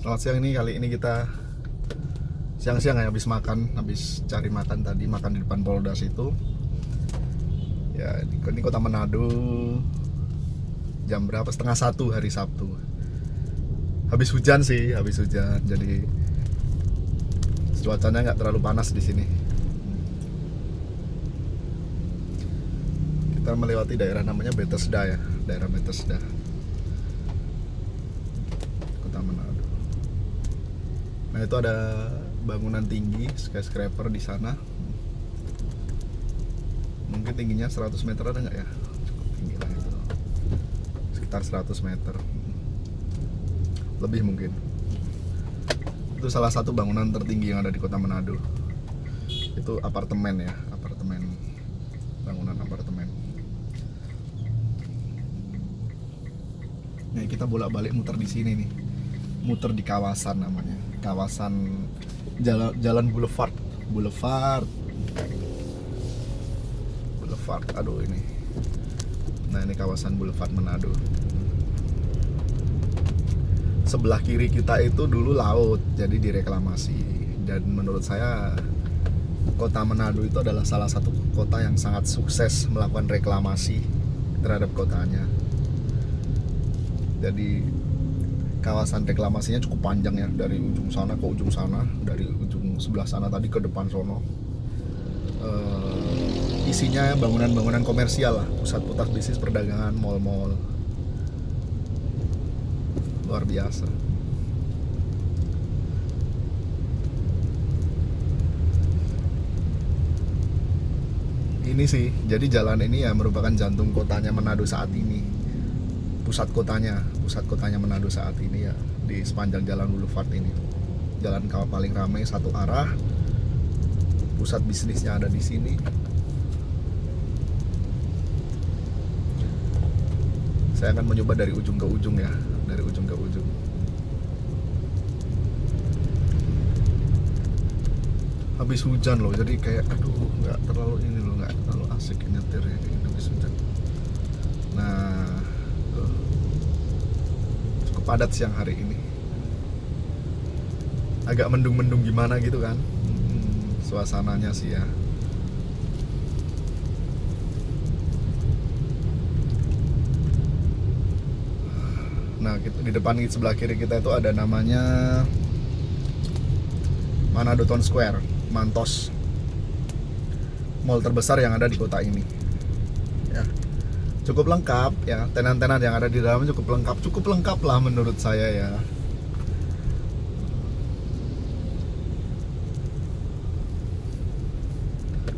Selamat siang, kali ini kita siang-siang ya, habis cari makan tadi, makan di depan Poldas itu. Ya, ini kota Manado. Jam berapa? Setengah satu hari Sabtu. Habis hujan sih, jadi cuacanya nggak terlalu panas di sini. Kita melewati daerah namanya Bethesda ya, daerah Bethesda, kota Manado. Nah, itu ada bangunan tinggi skyscraper di sana. Mungkin tingginya 100 meter, ada nggak ya? Cukup tinggi lah itu, sekitar 100 meter lebih mungkin. Itu salah satu bangunan tertinggi yang ada di kota Manado. Itu apartemen ya, bangunan apartemen. Nah, kita bolak-balik muter di sini nih, muter di kawasan namanya, kawasan jalan Boulevard. Aduh ini. Nah, ini kawasan Boulevard Manado. Sebelah kiri kita itu dulu laut, jadi direklamasi. Dan menurut saya kota Manado itu adalah salah satu kota yang sangat sukses melakukan reklamasi terhadap kotanya. Jadi kawasan reklamasinya cukup panjang ya, dari ujung sana ke ujung sana, dari ujung sebelah sana tadi ke depan sono. Isinya bangunan-bangunan komersial lah, pusat-pusat bisnis perdagangan, mall-mall. Luar biasa. Ini sih, jadi jalan ini ya merupakan jantung kotanya Manado saat ini. Pusat kotanya Manado saat ini ya, di sepanjang jalan Boulevard ini. Jalan paling ramai satu arah. Pusat bisnisnya ada di sini. Saya akan mencoba dari ujung ke ujung ya, dari ujung ke ujung. Habis hujan loh, jadi kayak aduh, nggak terlalu asik nyetir ya ini habis hujan. Nah, cukup padat siang hari ini. Agak mendung-mendung gimana gitu kan, suasananya sih ya. Nah, di depan sebelah kiri kita itu ada namanya Manado Town Square, Mantos, mall terbesar yang ada di kota ini. Ya, cukup lengkap ya, tenan-tenan yang ada di dalamnya cukup lengkap lah menurut saya ya.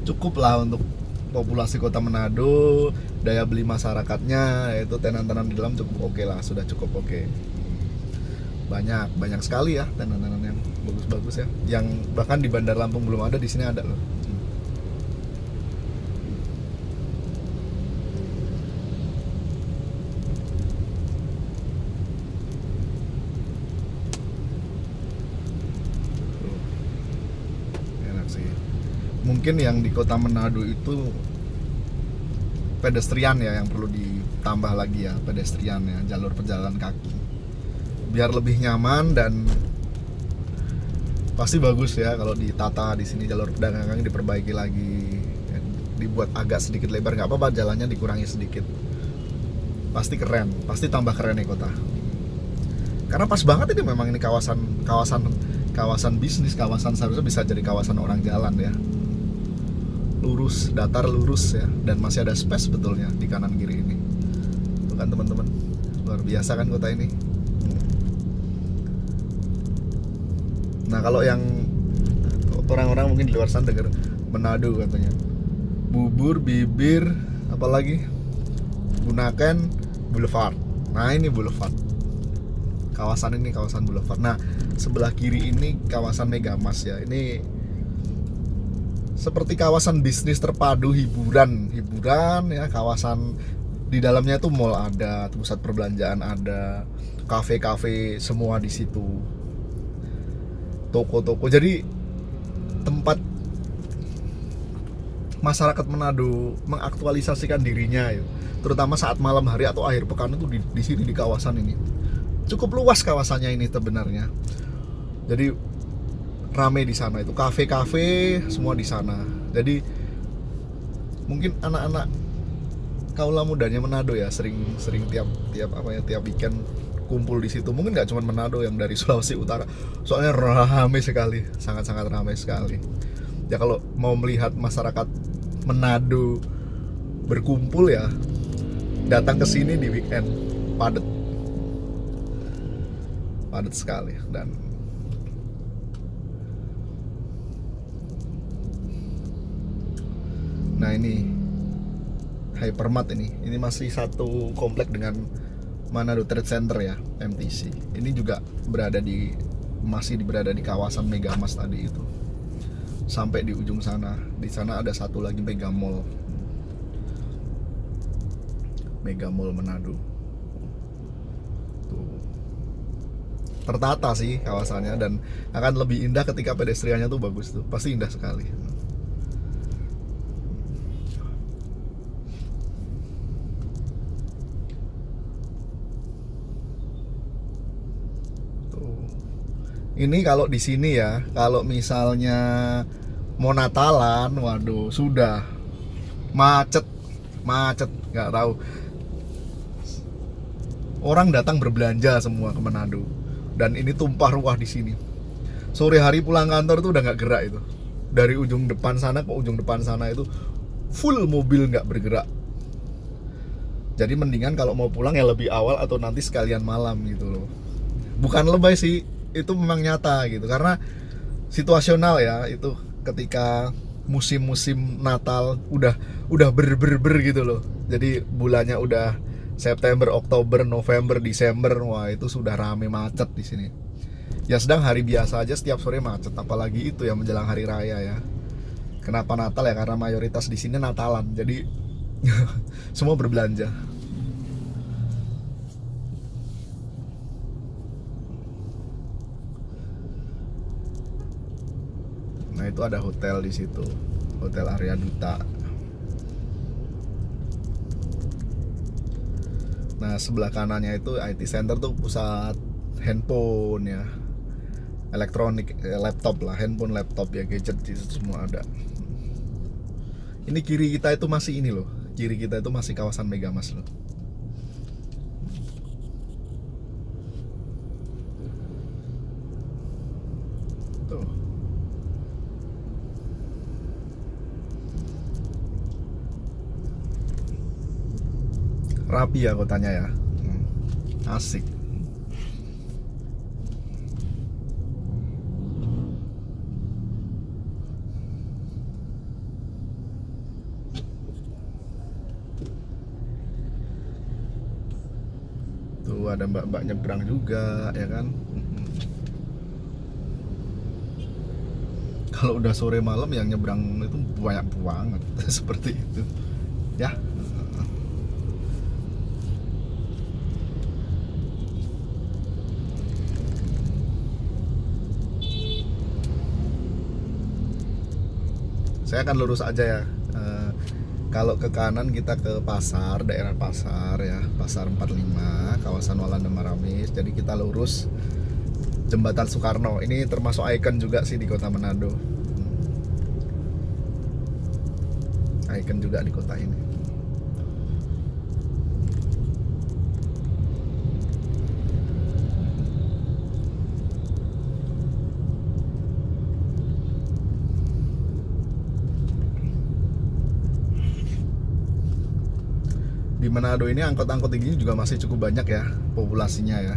Cukup lah untuk populasi kota Manado, daya beli masyarakatnya, yaitu tenan-tenan di dalam cukup oke lah, sudah cukup oke. Banyak sekali ya tenan-tenan yang bagus-bagus ya, yang bahkan di Bandar Lampung belum ada, di sini ada loh. Enak sih. Mungkin yang di kota Manado itu pedestrian ya, yang perlu ditambah lagi ya, pedestrian ya, jalur pejalan kaki, biar lebih nyaman. Dan pasti bagus ya kalau ditata di sini, jalur pedagang kaki diperbaiki lagi, dibuat agak sedikit lebar, nggak apa-apa jalannya dikurangi sedikit, pasti keren, pasti tambah keren nih kota. Karena pas banget ini, memang ini kawasan bisnis, kawasan seharusnya bisa jadi kawasan orang jalan ya, lurus, datar lurus ya, dan masih ada space sebetulnya di kanan kiri ini. Tuh kan teman-teman, luar biasa kan kota ini. Nah, kalau yang orang-orang mungkin di luar sana dengar Manado katanya, bubur, bibir, apalagi gunakan Boulevard. Nah, ini Boulevard. Kawasan ini kawasan Boulevard. Nah, sebelah kiri ini kawasan Megamas ya. Ini seperti kawasan bisnis terpadu, hiburan ya, kawasan di dalamnya itu mall ada, pusat perbelanjaan ada, kafe-kafe semua di situ, toko-toko. Jadi tempat masyarakat Manado mengaktualisasikan dirinya ya, terutama saat malam hari atau akhir pekan itu di sini, di kawasan ini Cukup luas kawasannya ini sebenarnya. Jadi rame di sana, itu kafe-kafe semua di sana. Jadi mungkin anak-anak kaula mudanya Manado ya sering tiap weekend kumpul di situ. Mungkin nggak cuma Manado, yang dari Sulawesi Utara. Soalnya ramai sekali, sangat-sangat ramai sekali. Ya kalau mau melihat masyarakat Manado berkumpul ya datang ke sini di weekend. Padat sekali. Dan nah ini Hypermart ini masih satu komplek dengan Manado Trade Center ya, MTC. Ini juga masih berada di kawasan Megamas tadi itu. Sampai di ujung sana. Di sana ada satu lagi Mega Mall Manado. Tuh. Tertata sih kawasannya, dan akan lebih indah ketika pedestriannya tuh bagus tuh. Pasti indah sekali. Ini kalau di sini ya, kalau misalnya mau Natalan, waduh, sudah macet, nggak tahu. Orang datang berbelanja semua ke Manado, dan ini tumpah ruah di sini. Sore hari pulang kantor tuh udah nggak gerak itu. Dari ujung depan sana ke ujung depan sana itu full mobil nggak bergerak. Jadi mendingan kalau mau pulang ya lebih awal atau nanti sekalian malam gitu loh. Bukan lebay sih, itu memang nyata gitu, karena situasional ya. Itu ketika musim Natal udah ber gitu loh. Jadi bulannya udah September, Oktober, November, Desember, wah itu sudah rame macet di sini. Ya sedang hari biasa aja setiap sore macet, apalagi itu ya menjelang hari raya ya. Kenapa Natal ya? Karena mayoritas di sini Natalan, jadi semua berbelanja. Nah itu ada hotel di situ, Hotel Arya Duta. Nah sebelah kanannya itu IT Center tuh pusat handphone ya, elektronik, laptop lah, handphone, laptop ya, gadget itu semua ada. Ini kiri kita itu masih ini loh, kiri kita itu masih kawasan Megamas loh. Tuh. Rapi ya kotanya ya. Asik. Tuh ada mbak-mbak nyebrang juga ya kan. Kalau udah sore malam yang nyebrang itu banyak banget seperti itu ya. Saya akan lurus aja ya. Kalau ke kanan kita ke pasar, daerah pasar ya, Pasar 45, kawasan Walanda Maramis. Jadi kita lurus Jembatan Soekarno. Ini termasuk ikon juga sih di kota Manado. Ikon juga di kota ini. Di Manado ini angkot-angkot ini juga masih cukup banyak ya populasinya ya.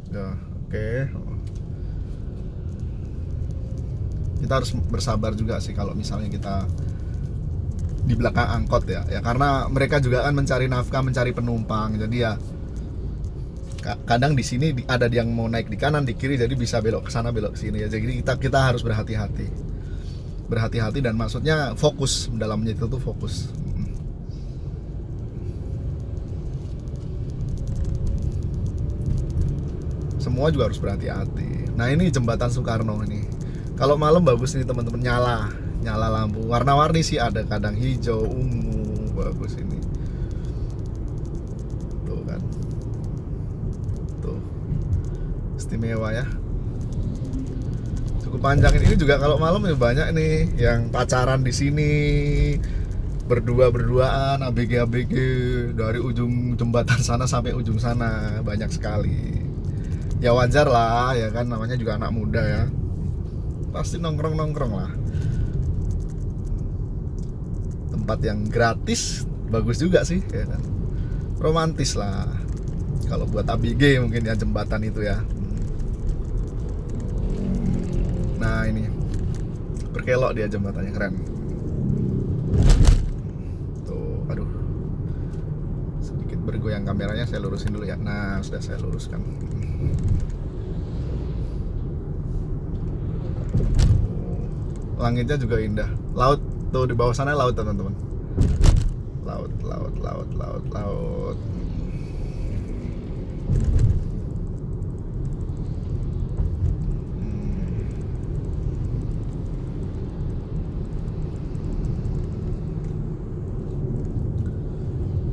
Ya, oke. Kita harus bersabar juga sih kalau misalnya kita di belakang angkot ya. Ya karena mereka juga kan mencari nafkah, mencari penumpang. Jadi ya kadang di sini ada yang mau naik di kanan, di kiri, jadi bisa belok ke sana, belok ke sini ya. Jadi kita harus berhati-hati dan maksudnya fokus dalam menyetir tuh fokus. Semua juga harus berhati-hati. Nah ini jembatan Soekarno ini. Kalau malam bagus nih teman-teman, nyala lampu warna-warni sih, ada kadang hijau, ungu, bagus ini. Tuh kan, tuh istimewa ya. Cukup panjang ini juga kalau malam ya, banyak nih yang pacaran di sini, berduaan, ABG dari ujung jembatan sana sampai ujung sana, banyak sekali. Ya wajar lah ya kan, namanya juga anak muda ya, pasti nongkrong lah. Tempat yang gratis, bagus juga sih ya kan, romantis lah kalau buat ABG mungkin ya, jembatan itu ya. Nah ini berkelok dia jembatannya, keren. Tuh, aduh, sedikit bergoyang kameranya, saya lurusin dulu ya. Nah, sudah saya luruskan. Langitnya juga indah. Laut tuh di bawah sana, laut teman-teman. Laut.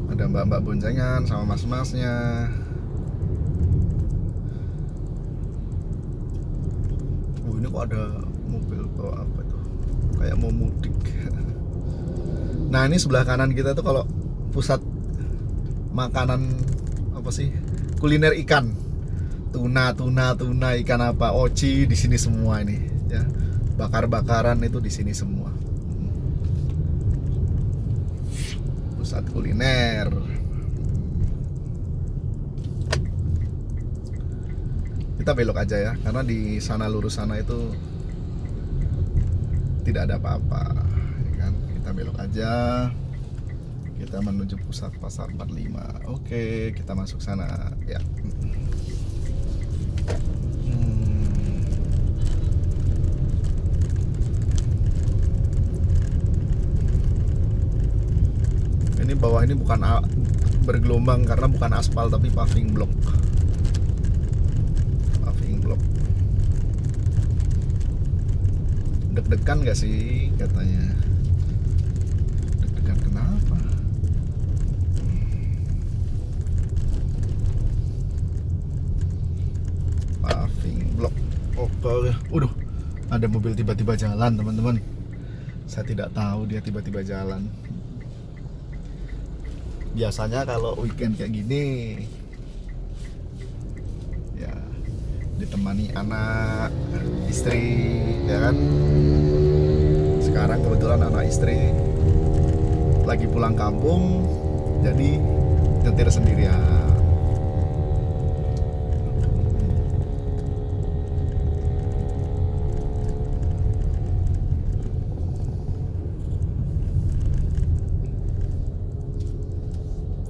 Ada mbak-mbak boncengan sama mas-masnya. Ini kok ada mobil bawa apa tuh? Kayak mau mudik. Nah ini sebelah kanan kita tuh kalau pusat makanan apa sih? Kuliner ikan. Tuna, ikan apa? Oci di sini semua ini ya. Bakar-bakaran itu di sini semua. Pusat kuliner. Kita belok aja ya, karena di sana lurus sana itu tidak ada apa-apa ya kan? Kita belok aja, kita menuju pusat pasar 45. Oke, kita masuk sana ya. Ini bawah ini bukan bergelombang karena bukan aspal tapi paving block. Deg-degan gak sih katanya? Deg-degan kenapa? Paving block. Udah, ada mobil tiba-tiba jalan teman-teman. Saya tidak tahu dia tiba-tiba jalan. Biasanya kalau weekend kayak gini ya ditemani anak, istri ya kan. Sekarang kebetulan anak istri lagi pulang kampung, jadi nyetir sendirian.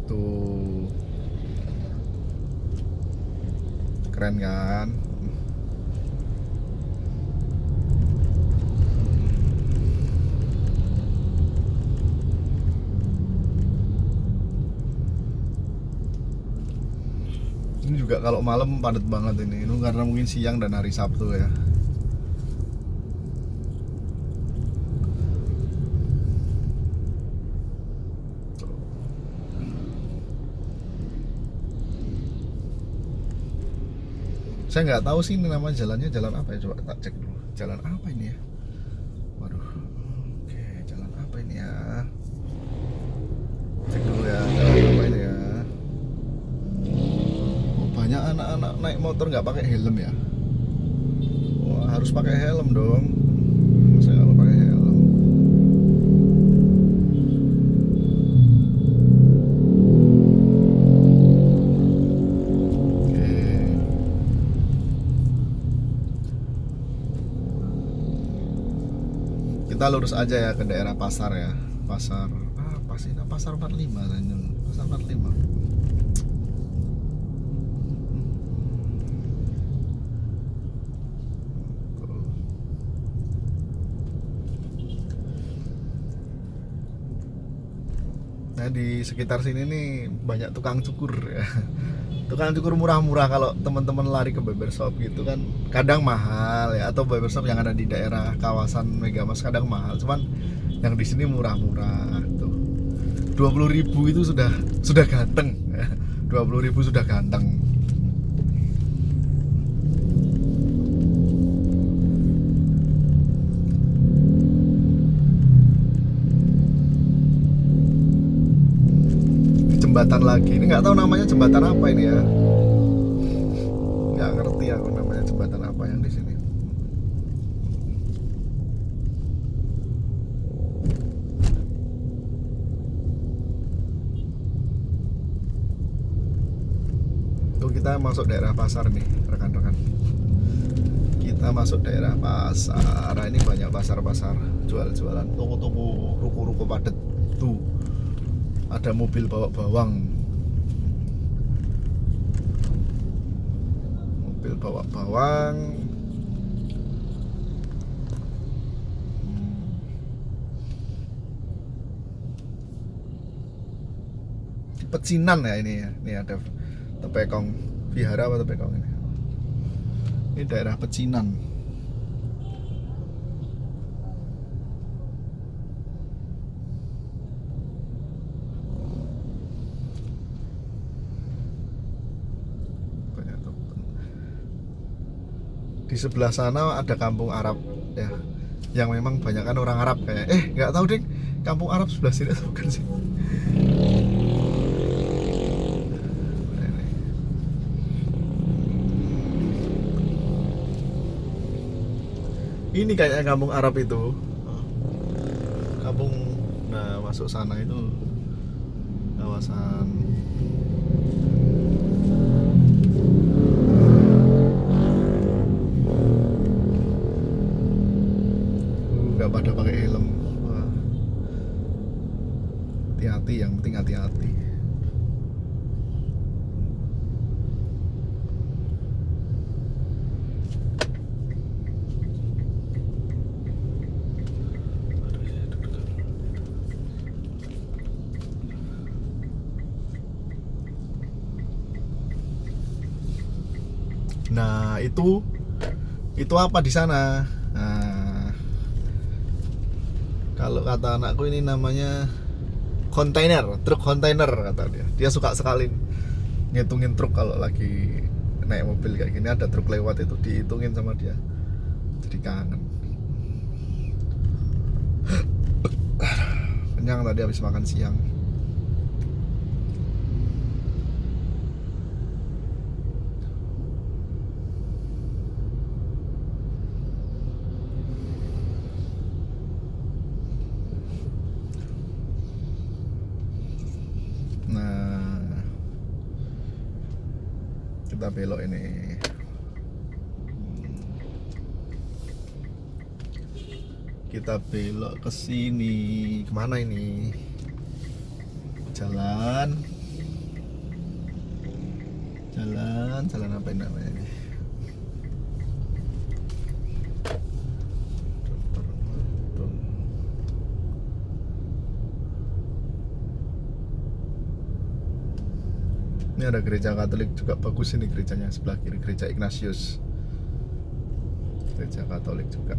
Tuh, keren kan? Ini juga kalau malam padat banget ini karena mungkin siang dan hari Sabtu ya. Saya nggak tahu sih ini nama jalannya jalan apa ya, coba tak cek dulu. Jalan apa ini ya? Waduh. Oke, jalan apa ini ya? Cek dulu ya, jalan apa ini ya? Banyak anak-anak naik motor nggak pakai helm ya. Wah, harus pakai helm dong. Saya nggak pakai helm. Oke. Kita lurus aja ya ke daerah pasar ya. Pasar apa sih? Pasar 45 Tanjung. Pasar 45. Nah di sekitar sini nih banyak tukang cukur ya. Tukang cukur murah-murah kalau teman-teman lari ke barbershop gitu kan kadang mahal ya, atau barbershop yang ada di daerah kawasan Megamas kadang mahal, cuman yang di sini murah-murah tuh. 20.000 itu sudah ganteng ya. 20.000 sudah ganteng. Jembatan lagi, ini nggak tahu namanya jembatan apa ini ya, nggak ngerti aku namanya jembatan apa yang di sini. Tuh kita masuk daerah pasar nih rekan-rekan, kita masuk daerah pasar. Ini banyak pasar-pasar jual-jualan, toko-toko, ruko-ruko padat. Tuh ada mobil bawa bawang, mobil bawa bawang. Pecinan ya ini ya. Ini ada Tepekong Vihara apa Tepekong ini? Ini daerah Pecinan. Di sebelah sana ada kampung Arab ya, yang memang banyak kan orang Arab kayak. Nggak tahu deh, kampung Arab sebelah sini atau bukan sih? Ini kayaknya kampung Arab itu. Kampung, nah masuk sana itu kawasan. Nggak pada pakai helm. Wah. Hati-hati, yang penting hati-hati. Nah itu apa di sana? Nah, kalau kata anakku ini namanya kontainer, truk kontainer kata dia. Dia suka sekali ngitungin truk kalau lagi naik mobil kayak gini, ada truk lewat itu dihitungin sama dia. Jadi kangen. Kenyang tadi habis makan siang. Nah, kita belok ini. Kita belok ke sini. Kemana ini? Jalan apa ini namanya ini? Ini ada gereja Katolik juga bagus ini, gerejanya sebelah kiri, gereja Ignatius, gereja Katolik juga.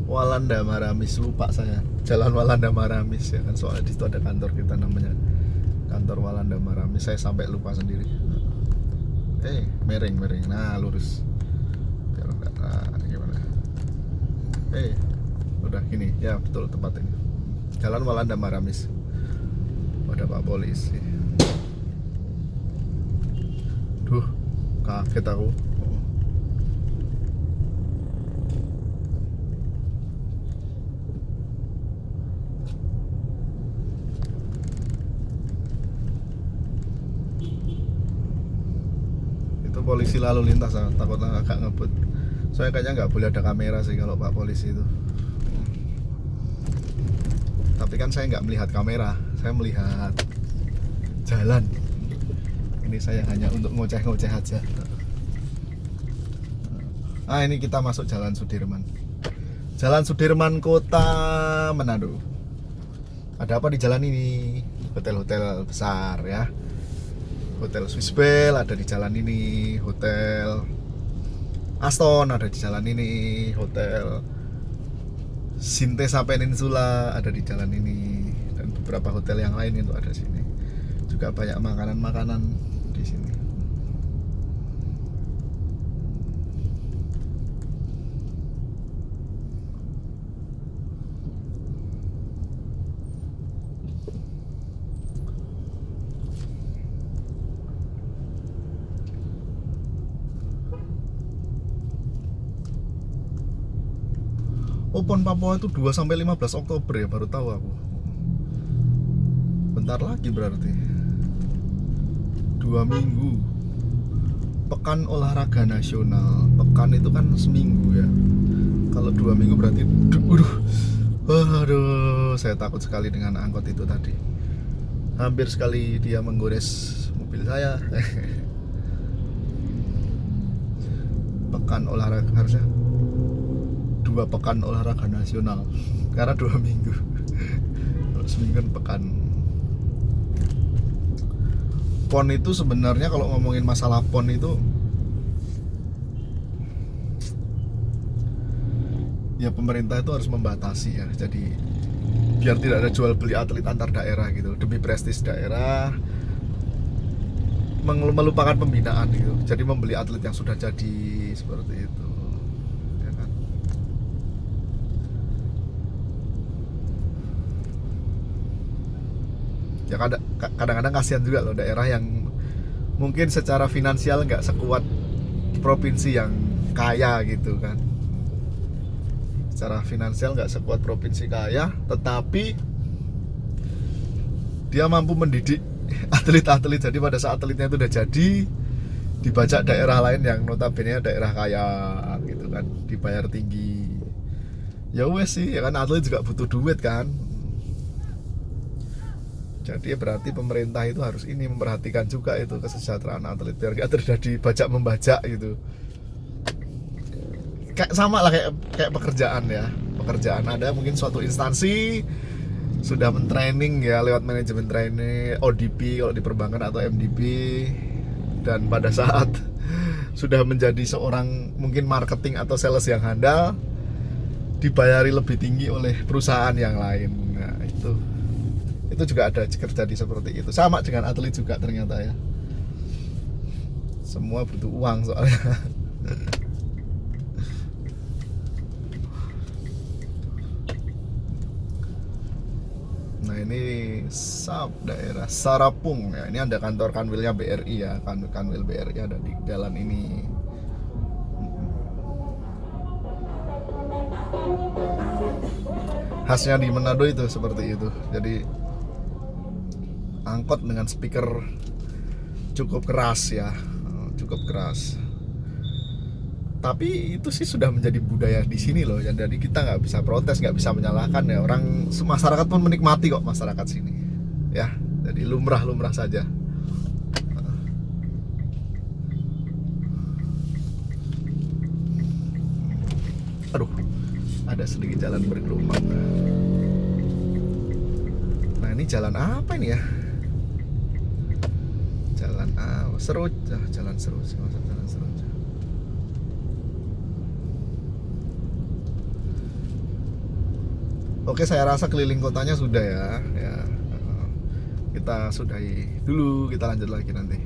Walanda Maramis, lupa saya, Jalan Walanda Maramis ya kan, soalnya di situ ada kantor kita namanya kantor Walanda Maramis. Saya sampai lupa sendiri. Miring, nah lurus biar enggak gimana. Udah gini ya, betul tempat ini, Jalan Walanda Maramis. Ada Pak Polisi. Duh, kaget aku. Polisi lalu lintas, takutnya agak ngebut. Soalnya kayaknya nggak boleh ada kamera sih kalau Pak Polisi itu. Tapi kan saya nggak melihat kamera, saya melihat jalan. Ini saya hanya untuk ngoceh-ngoceh aja. Ah, ini kita masuk Jalan Sudirman. Jalan Sudirman Kota Manado. Ada apa di jalan ini? Hotel-hotel besar ya. Hotel Swiss Bell ada di jalan ini, Hotel Aston ada di jalan ini, Hotel Sintesa Peninsula ada di jalan ini, dan beberapa hotel yang lain itu ada sini. Juga banyak makanan-makanan di sini. Oh, PON Papua itu 2 sampai 15 Oktober ya, baru tahu aku. Bentar lagi berarti. 2 minggu. Pekan Olahraga Nasional. Pekan itu kan seminggu ya. Kalau 2 minggu berarti aduh, saya takut sekali dengan angkot itu tadi. Hampir sekali dia menggores mobil saya. Pekan olahraga harusnya 2 pekan olahraga nasional karena 2 minggu. Kalau seminggu kan pekan. PON itu sebenarnya kalau ngomongin masalah PON itu ya pemerintah itu harus membatasi ya. Jadi biar tidak ada jual beli atlet antar daerah gitu, demi prestis daerah, melupakan pembinaan gitu. Jadi membeli atlet yang sudah jadi seperti itu. Ya kadang-kadang kasihan juga loh daerah yang mungkin secara finansial nggak sekuat provinsi yang kaya gitu kan. Secara finansial nggak sekuat provinsi kaya, tetapi dia mampu mendidik atlet-atlet. Jadi pada saat atletnya itu udah jadi, dibajak daerah lain yang notabene daerah kaya gitu kan, dibayar tinggi. Ya wes sih, ya kan atlet juga butuh duit kan. Jadi berarti pemerintah itu harus ini memperhatikan juga itu kesejahteraan atlet biar nggak terjadi bajak membajak gitu. Kayak sama lah kayak pekerjaan ya. Pekerjaan ada mungkin suatu instansi sudah mentraining ya lewat manajemen training, ODP kalau di perbankan atau MDP, dan pada saat sudah menjadi seorang mungkin marketing atau sales yang handal, dibayari lebih tinggi oleh perusahaan yang lain. Nah, itu juga ada terjadi seperti itu. Sama dengan atlet juga ternyata ya. Semua butuh uang soalnya. Nah, ini daerah Sarapung ya. Ini ada kantor Kanwilnya BRI ya. Kanwil BRI ada di jalan ini. Khasnya di Manado itu seperti itu. Jadi angkot dengan speaker cukup keras ya, cukup keras. Tapi itu sih sudah menjadi budaya di sini loh. Jadi kita nggak bisa protes, nggak bisa menyalahkan ya. Orang masyarakat pun menikmati kok masyarakat sini. Ya, jadi lumrah-lumrah saja. Aduh, ada sedikit jalan bergelombang. Nah, ini jalan apa ini ya? Jalan Seroja, jalan Seroja, jalan Seroja. Oke, saya rasa keliling kotanya sudah ya. Kita sudahi dulu, kita lanjut lagi nanti.